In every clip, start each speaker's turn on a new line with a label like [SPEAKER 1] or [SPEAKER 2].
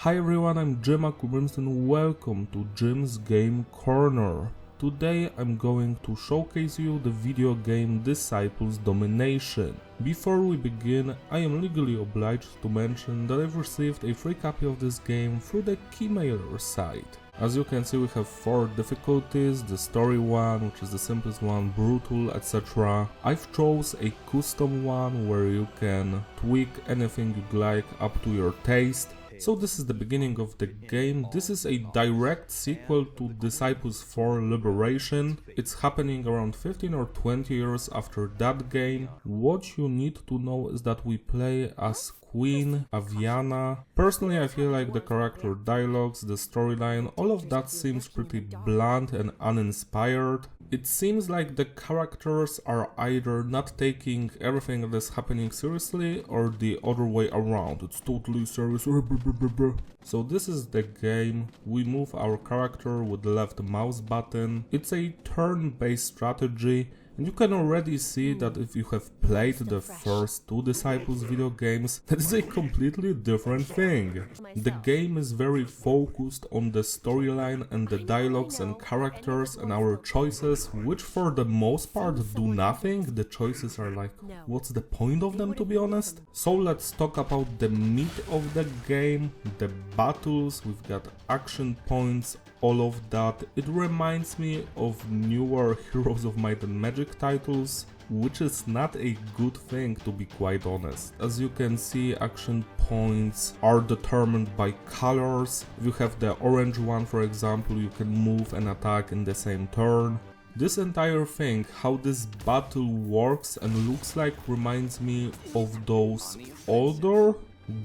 [SPEAKER 1] Hi everyone, I'm Jim and welcome to Jim's Game Corner. Today I'm going to showcase you the video game Disciples Domination. Before we begin, I am legally obliged to mention that I've received a free copy of this game through the Keymailer site. As you can see, we have 4 difficulties, the story one, which is the simplest one, brutal, etc. I've chose a custom one where you can tweak anything you'd like up to your taste. So this is the beginning of the game. This is a direct sequel to Disciples 4 Liberation. It's happening around 15 or 20 years after that game. What you need to know is that we play as Queen Aviana. Personally, I feel like the character dialogues, the storyline, all of that seems pretty bland and uninspired. It seems like the characters are either not taking everything that is happening seriously or the other way around. It's totally serious. So this is the game. We move our character with the left mouse button. It's a turn-based strategy. And you can already see that if you have played the first 2 Disciples video games, that is a completely different thing. The game is very focused on the storyline and the dialogues and characters and our choices, which for the most part do nothing. The choices are like, what's the point of them, to be honest? So let's talk about the meat of the game, the battles. We've got action points, all of that. It reminds me of newer Heroes of Might and Magic titles, which is not a good thing, to be quite honest. As you can see, action points are determined by colors. If you have the orange one, for example, you can move and attack in the same turn. This entire thing, how this battle works and looks like, reminds me of those older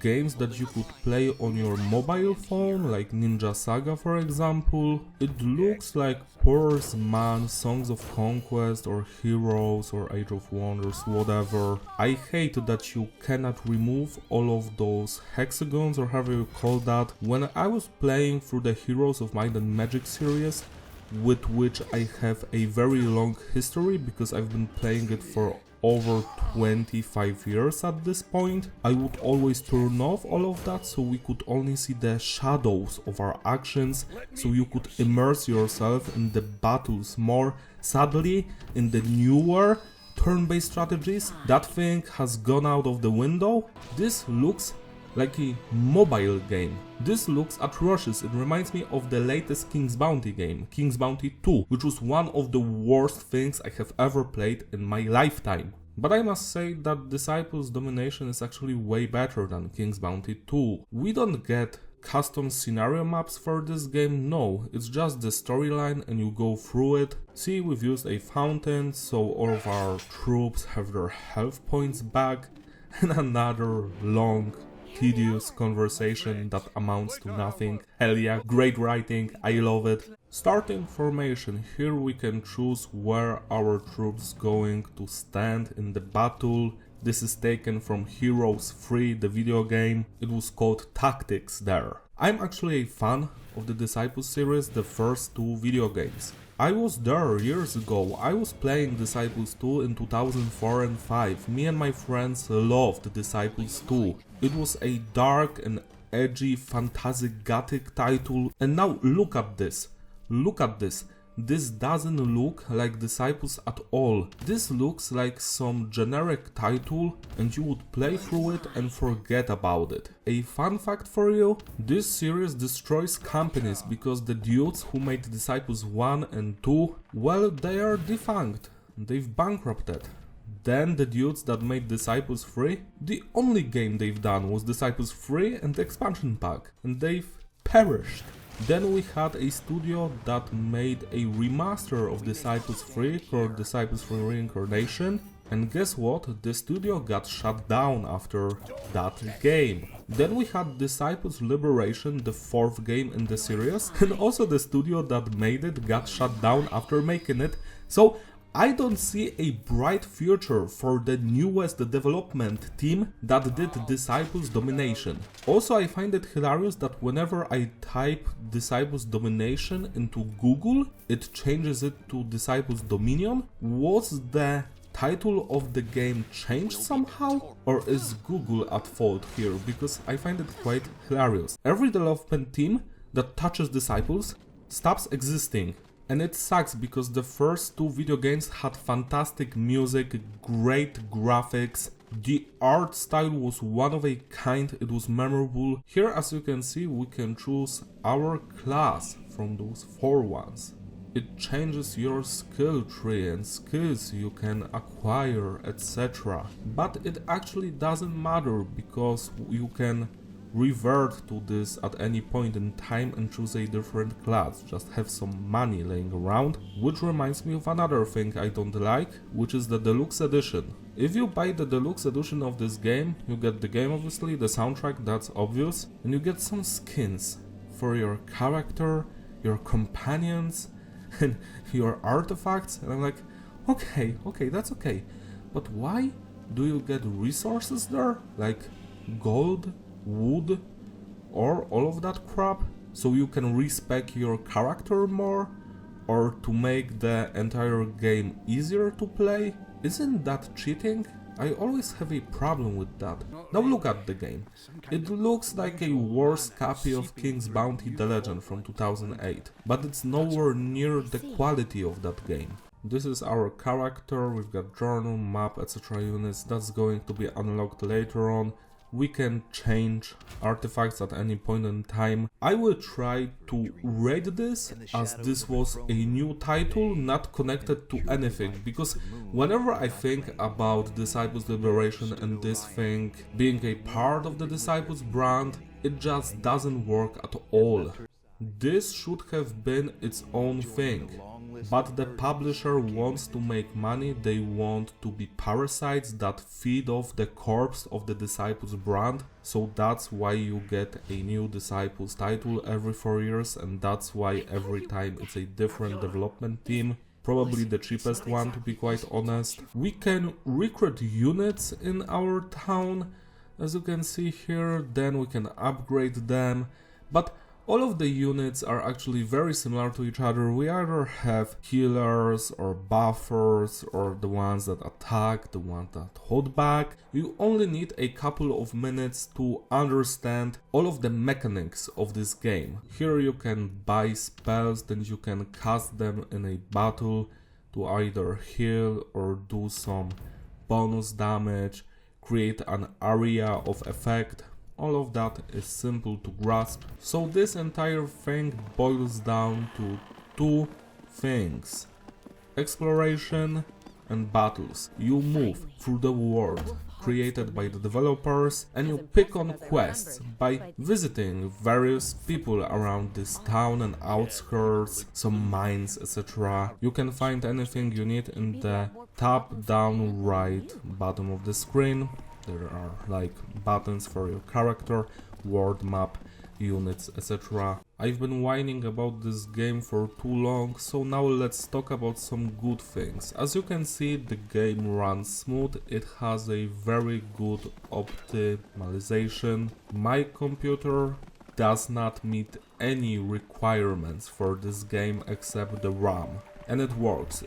[SPEAKER 1] games that you could play on your mobile phone, like Ninja Saga for example. It looks like Poor's Man, Songs of Conquest or Heroes or Age of Wonders, whatever. I hate that you cannot remove all of those hexagons or however you call that. When I was playing through the Heroes of Might and Magic series, with which I have a very long history because I've been playing it for over 25 years at this point, I would always turn off all of that so we could only see the shadows of our actions, so you could immerse yourself in the battles more. Sadly, in the newer turn-based strategies, that thing has gone out of the window. This looks like a mobile game. This looks atrocious. It reminds me of the latest King's Bounty game, King's Bounty 2, which was one of the worst things I have ever played in my lifetime. But I must say that Disciples Domination is actually way better than King's Bounty 2. We don't get custom scenario maps for this game, no, it's just the storyline and you go through it. See, we've used a fountain so all of our troops have their health points back, and another long tedious conversation that amounts to nothing. Hell yeah, great writing, I love it. Starting formation, here we can choose where our troops going to stand in the battle. This is taken from Heroes 3, the video game. It was called Tactics there. I'm actually a fan of the Disciples series, the first 2 video games. I was there years ago. I was playing Disciples 2 in 2004 and 5. Me and my friends loved Disciples 2. It was a dark and edgy, fantastic gothic title. And now look at this. Look at this. This doesn't look like Disciples at all. This looks like some generic title and you would play through it and forget about it. A fun fact for you, this series destroys companies because the dudes who made Disciples 1 and 2, well, they are defunct. They've bankrupted. Then the dudes that made Disciples 3, the only game they've done was Disciples 3 and the expansion pack, and they've perished. Then we had a studio that made a remaster of Disciples 3 called Disciples 3 Reincarnation, and guess what? The studio got shut down after that game. Then we had Disciples Liberation, the 4th game in the series, and also the studio that made it got shut down after making it. So I don't see a bright future for the newest development team that did Disciples Domination. Also, I find it hilarious that whenever I type Disciples Domination into Google, it changes it to Disciples Dominion. What's the title of the game changed somehow? Or is Google at fault here? Because I find it quite hilarious. Every development team that touches Disciples stops existing. And it sucks because the first two video games had fantastic music, great graphics. The art style was one of a kind, it was memorable. Here, as you can see, we can choose our class from those 4 ones. It changes your skill tree and skills you can acquire, etc. But it actually doesn't matter because you can revert to this at any point in time and choose a different class, just have some money laying around, which reminds me of another thing I don't like, which is the deluxe edition. If you buy the deluxe edition of this game, you get the game obviously, the soundtrack, that's obvious, and you get some skins for your character, your companions, and your artifacts, and I'm like, okay, that's okay, but why do you get resources there, like gold, wood, or all of that crap, so you can respec your character more, or to make the entire game easier to play? Isn't that cheating? I always have a problem with that. Now look at the game. It looks like a worse copy of King's Bounty: The Legend from 2008, but it's nowhere near the quality of that game. This is our character, we've got journal, map, etc. units, that's going to be unlocked later on. We can change artifacts at any point in time. I will try to rate this as this was a new title not connected to anything, because whenever I think about Disciples Liberation and this thing being a part of the Disciples brand, it just doesn't work at all. This should have been its own thing. But the publisher wants to make money, they want to be parasites that feed off the corpse of the Disciples brand, so that's why you get a new Disciples title every 4 years, and that's why every time it's a different development team, probably the cheapest one to be quite honest. We can recruit units in our town, as you can see here, then we can upgrade them, but all of the units are actually very similar to each other. We either have healers or buffers or the ones that attack, the ones that hold back. You only need a couple of minutes to understand all of the mechanics of this game. Here you can buy spells, then you can cast them in a battle to either heal or do some bonus damage, create an area of effect. All of that is simple to grasp. So this entire thing boils down to 2 things: exploration and battles. You move through the world created by the developers and you pick on quests by visiting various people around this town and outskirts, some mines, etc. You can find anything you need in the top down right bottom of the screen. There are like buttons for your character, world map, units, etc. I've been whining about this game for too long, so now let's talk about some good things. As you can see, the game runs smooth, it has a very good optimization. My computer does not meet any requirements for this game except the RAM. And it works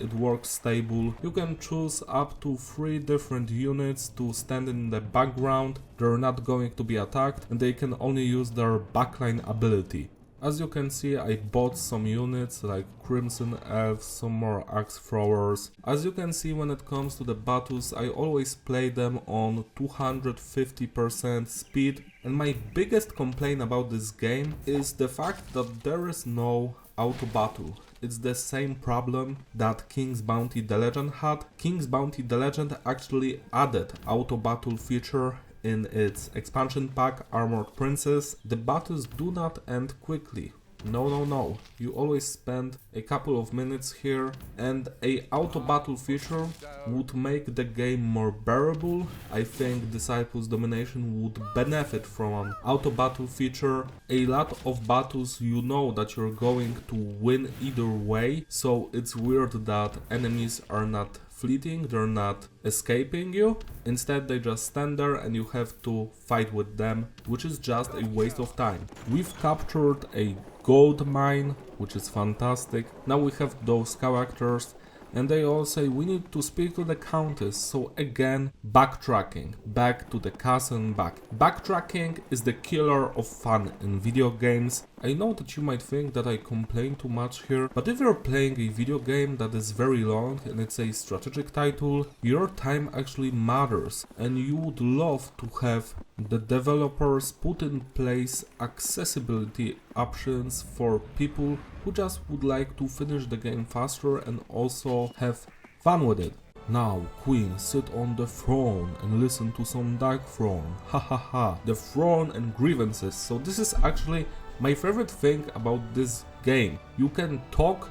[SPEAKER 1] stable. You can choose up to 3 different units to stand in the background. They're not going to be attacked and they can only use their backline ability. As you can see, I bought some units like Crimson Elves, some more Axe Throwers. As you can see, when it comes to the battles, I always play them on 250% speed. And my biggest complaint about this game is the fact that there is no auto battle. It's the same problem that King's Bounty: The Legend had. King's Bounty: The Legend actually added auto battle feature in its expansion pack Armored Princess. The battles do not end quickly. No. You always spend a couple of minutes here, and a auto battle feature would make the game more bearable. I think Disciples Domination would benefit from an auto battle feature. A lot of battles you know that you're going to win either way, so it's weird that enemies are not fleeting, they're not escaping you. Instead they just stand there and you have to fight with them, which is just a waste of time. We've captured a gold mine, which is fantastic. Now we have those characters. and they all say we need to speak to the countess. So again, backtracking, back to the castle and back. Backtracking is the killer of fun in video games. I know that you might think that I complain too much here, but if you're playing a video game that is very long and it's a strategic title, your time actually matters, and you would love to have the developers put in place accessibility options for people who just would like to finish the game faster and also have fun with it. Now, Queen, sit on the throne and listen to some dark throne. Ha ha ha. The throne and grievances. So this is actually my favorite thing about this game. You can talk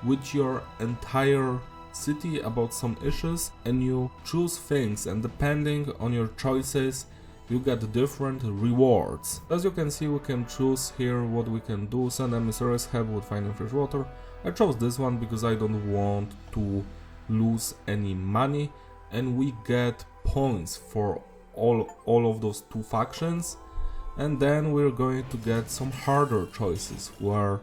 [SPEAKER 1] with your entire city about some issues and you choose things, and depending on your choices you get different rewards. As you can see, we can choose here what we can do. Send emissaries, help with finding fresh water. I chose this one because I don't want to lose any money, and we get points for all of those two factions. And then we're going to get some harder choices where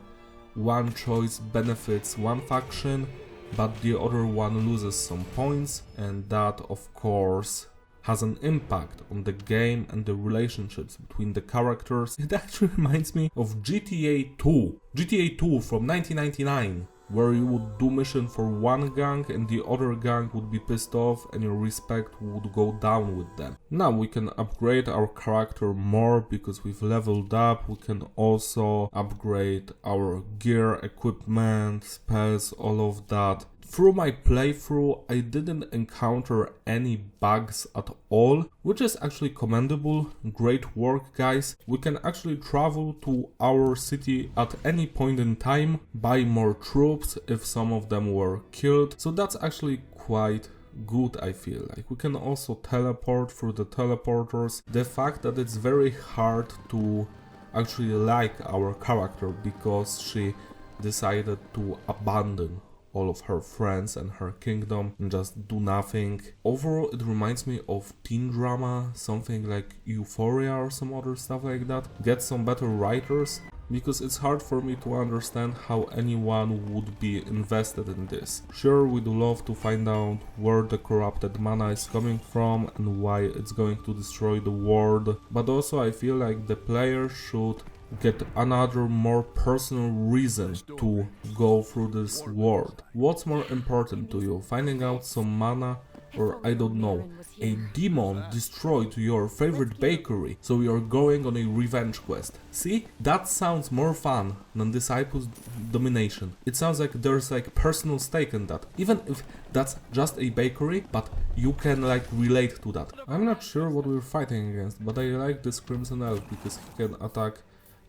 [SPEAKER 1] one choice benefits one faction but the other one loses some points, and that of course has an impact on the game and the relationships between the characters. It actually reminds me of GTA 2. GTA 2 from 1999, where you would do mission for one gang and the other gang would be pissed off and your respect would go down with them. Now we can upgrade our character more because we've leveled up. We can also upgrade our gear, equipment, spells, all of that. Through my playthrough, I didn't encounter any bugs at all, which is actually commendable. Great work, guys. We can actually travel to our city at any point in time, buy more troops if some of them were killed. So that's actually quite good, I feel like. We can also teleport through the teleporters. The fact that it's very hard to actually like our character because she decided to abandon all of her friends and her kingdom and just do nothing. Overall, it reminds me of teen drama, something like Euphoria or some other stuff like that. Get some better writers, because it's hard for me to understand how anyone would be invested in this. Sure, we'd love to find out where the corrupted mana is coming from and why it's going to destroy the world, but also I feel like the player should get another more personal reason to go through this world. What's more important to you, finding out some mana, or I don't know, a demon destroyed your favorite bakery, so you're going on a revenge quest? See, that sounds more fun than Disciples Domination. It sounds like there's like personal stake in that, even if that's just a bakery, but you can like relate to that. I'm not sure what we're fighting against, but I like this Crimson Elf because he can attack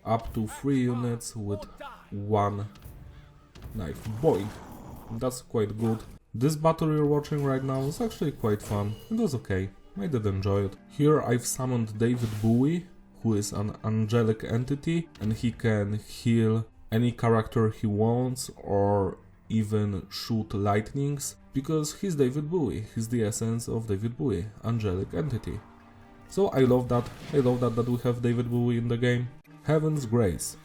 [SPEAKER 1] up to 3 units with one knife. Boing! That's quite good. This battle you're watching right now is actually quite fun. It was okay. I did enjoy it. Here I've summoned David Bowie, who is an angelic entity, and he can heal any character he wants or even shoot lightnings, because he's David Bowie. He's the essence of David Bowie, angelic entity. So I love that. I love that we have David Bowie in the game. Heaven's Grace.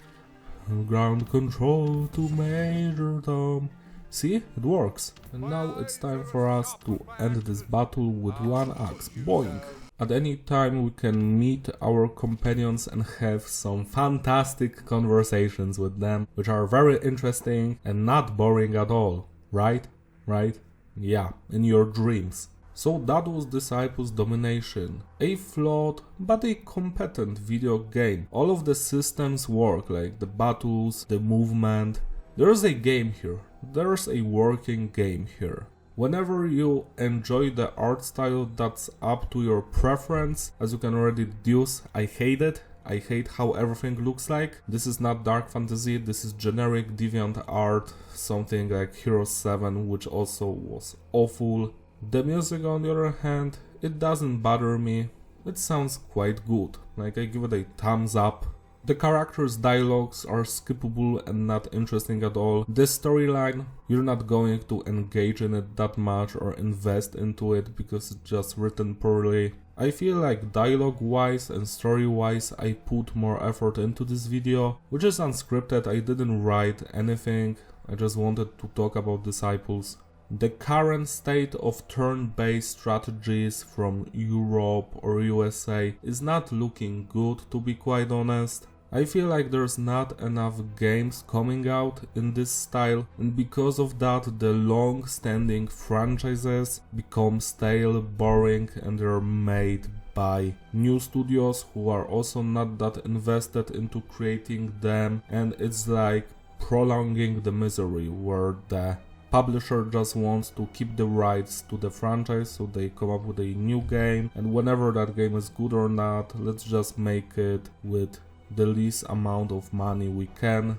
[SPEAKER 1] Ground control to Major Tom. See, it works. And now it's time for us to end this battle with one axe. Boing! At any time we can meet our companions and have some fantastic conversations with them, which are very interesting and not boring at all. Right? Right? Yeah, in your dreams. So that was Disciples Domination, a flawed but a competent video game. All of the systems work, like the battles, the movement. There's a game here, there's a working game here. Whenever you enjoy the art style, that's up to your preference. As you can already deduce, I hate it. I hate how everything looks like. This is not dark fantasy, this is generic deviant art, something like Heroes 7, which also was awful. The music, on the other hand, it doesn't bother me. It sounds quite good, like I give it a thumbs up. The characters' dialogues are skippable and not interesting at all. This storyline, you're not going to engage in it that much or invest into it because it's just written poorly. I feel like dialogue-wise and story-wise I put more effort into this video, which is unscripted. I didn't write anything, I just wanted to talk about Disciples. The current state of turn-based strategies from Europe or USA is not looking good, to be quite honest. I feel like there's not enough games coming out in this style, and because of that the long-standing franchises become stale, boring, and they're made by new studios who are also not that invested into creating them, and it's like prolonging the misery where the publisher just wants to keep the rights to the franchise, so they come up with a new game, and whenever that game is good or not, let's just make it with the least amount of money we can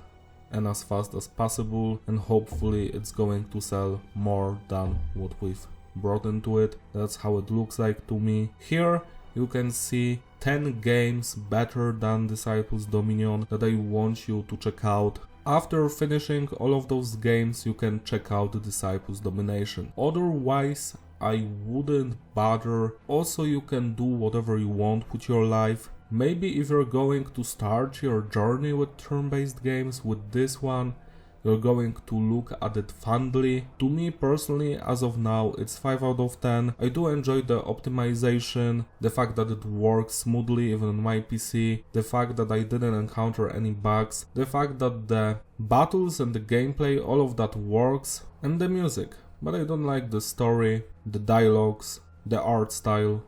[SPEAKER 1] and as fast as possible, and hopefully it's going to sell more than what we've brought into it. That's how it looks like to me. Here you can see 10 games better than Disciples Dominion that I want you to check out. After finishing all of those games you can check out the Disciples Domination. Otherwise I wouldn't bother. Also you can do whatever you want with your life. Maybe if you're going to start your journey with turn-based games with this one, you're going to look at it fondly. To me personally, as of now, it's 5 out of 10. I do enjoy the optimization, the fact that it works smoothly even on my PC, the fact that I didn't encounter any bugs, the fact that the battles and the gameplay, all of that works, and the music. But I don't like the story, the dialogues, the art style,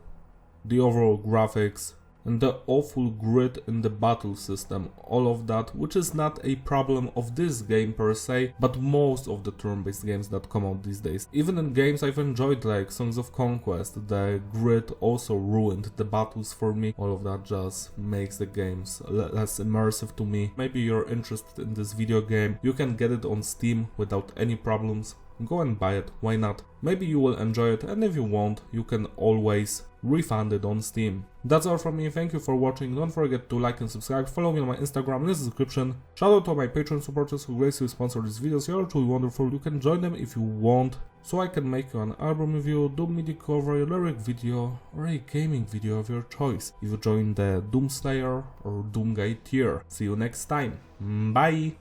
[SPEAKER 1] the overall graphics, and the awful grid in the battle system, all of that, which is not a problem of this game per se, but most of the turn-based games that come out these days. Even in games I've enjoyed like Songs of Conquest, the grid also ruined the battles for me. All of that just makes the games less immersive to me. Maybe you're interested in this video game, you can get it on Steam without any problems. Go and buy it, why not? Maybe you will enjoy it, and if you won't, you can always refund it on Steam. That's all from me, thank you for watching, don't forget to like and subscribe, follow me on my Instagram in the description. Shout out to my Patreon supporters who graciously sponsor these videos, you're truly wonderful, you can join them if you want, so I can make you an album review, Doom MIDI cover, a lyric video, or a gaming video of your choice, if you join the Doomslayer or Doom Guy tier. See you next time, bye!